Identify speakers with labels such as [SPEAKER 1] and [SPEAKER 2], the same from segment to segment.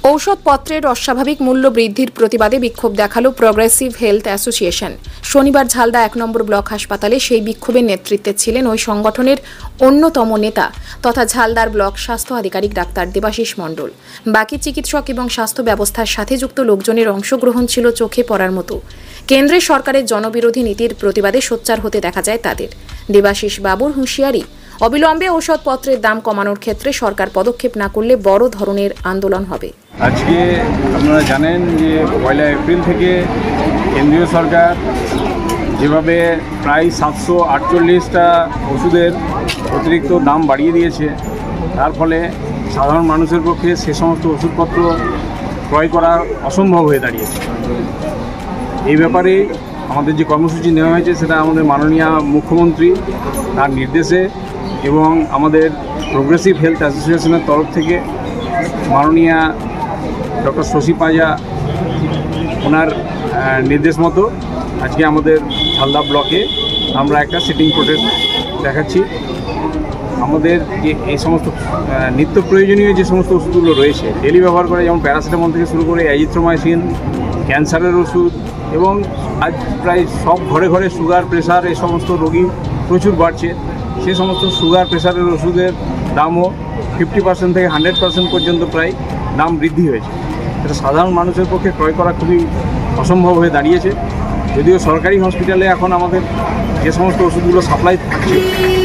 [SPEAKER 1] ঔষধপত্রের অস্বাভাবিক মূল্য বৃদ্ধির প্রতিবাদে বিক্ষোভ দেখালো প্রগ্রেসিভ হেলথ অ্যাসোসিয়েশন। শনিবার ঝালদা ১ নম্বর ব্লক হাসপাতালে সেই বিক্ষোভের নেতৃত্বে ছিলেন ওই সংগঠনের অন্যতম নেতা তথা ঝালদার ব্লক স্বাস্থ্য আধিকারিক ডাক্তার দেবাশিস মণ্ডল। বাকি চিকিৎসক এবং স্বাস্থ্য ব্যবস্থার সাথে যুক্ত লোকজনের অংশগ্রহণ ছিল চোখে পড়ার মতো। কেন্দ্রের সরকারের জনবিরোধী নীতির প্রতিবাদে সোচ্চার হতে দেখা যায় তাদের। দেবাশিস বাবুর হুঁশিয়ারি, অবিলম্বে ঔষধপত্রের দাম কমানোর ক্ষেত্রে সরকার পদক্ষেপ না করলে বড় ধরনের আন্দোলন হবে।
[SPEAKER 2] আজকে আপনারা জানেন যে ১ এপ্রিল থেকে কেন্দ্রীয় সরকার যেভাবে প্রায় ৭৪৮টা ওষুধের অতিরিক্ত দাম বাড়িয়ে দিয়েছে, তার ফলে সাধারণ মানুষের পক্ষে সে সমস্ত ওষুধপত্র ক্রয় করা অসম্ভব হয়ে দাঁড়িয়েছে। এই ব্যাপারে আমাদের যে কর্মসূচি নেওয়া হয়েছে সেটা আমাদের মাননীয় মুখ্যমন্ত্রী তার নির্দেশে এবং আমাদের প্রগ্রেসিভ হেলথ অ্যাসোসিয়েশনের তরফ থেকে মাননীয় ডক্টর শশী পাঁজা ওনার নির্দেশ মতো আজকে আমাদের ঝালদা ব্লকে আমরা একটা সিটিং প্রোটেস্ট দেখাচ্ছি। আমাদের যে এই সমস্ত নিত্য প্রয়োজনীয় যে সমস্ত ওষুধগুলো রয়েছে ডেলি ব্যবহার করে, যেমন প্যারাসিটামল থেকে শুরু করে অ্যাজিথ্রোমাইসিন, ক্যান্সারের ওষুধ, এবং আজ প্রায় সব ঘরে ঘরে সুগার, প্রেশার এই সমস্ত রোগী প্রচুর বাড়ছে। সে সমস্ত সুগার, প্রেশারের ওষুধের দামও 50% থেকে 100% পর্যন্ত প্রায় দাম বৃদ্ধি হয়েছে। এটা সাধারণ মানুষের পক্ষে ক্রয় করা খুবই অসম্ভব হয়ে দাঁড়িয়েছে। যদিও সরকারি হসপিটালে এখন আমাদের যে সমস্ত ওষুধগুলো সাপ্লাই থাকছে,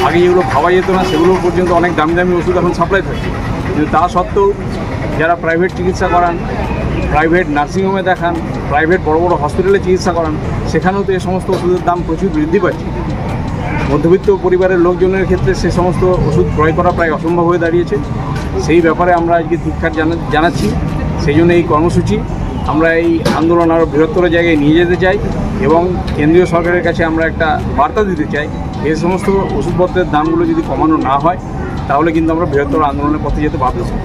[SPEAKER 2] আগে যেগুলো খাওয়া যেত না সেগুলো পর্যন্ত অনেক দামি দামি ওষুধ এখন সাপ্লাই থাকছে, কিন্তু তা সত্ত্বেও যারা প্রাইভেট চিকিৎসা করান, প্রাইভেট নার্সিংহোমে দেখান, প্রাইভেট বড় বড় হসপিটালে চিকিৎসা করান, সেখানেও তো এই সমস্ত ওষুধের দাম প্রচুর বৃদ্ধি পাচ্ছে। মধ্যবিত্ত পরিবারের লোকজনের ক্ষেত্রে সে সমস্ত ওষুধ ক্রয় করা প্রায় অসম্ভব হয়ে দাঁড়িয়েছে। সেই ব্যাপারে আমরা আজকে ধিক্কার জানাচ্ছি। সেই জন্য এই কর্মসূচি আমরা এই আন্দোলন আরও বৃহত্তর জায়গায় নিয়ে যেতে চাই এবং কেন্দ্রীয় সরকারের কাছে আমরা একটা বার্তা দিতে চাই, এই সমস্ত ওষুধপত্রের দামগুলো যদি কমানো না হয় তাহলে কিন্তু আমরা বৃহত্তর আন্দোলনের পথে যেতে বাধ্য হব।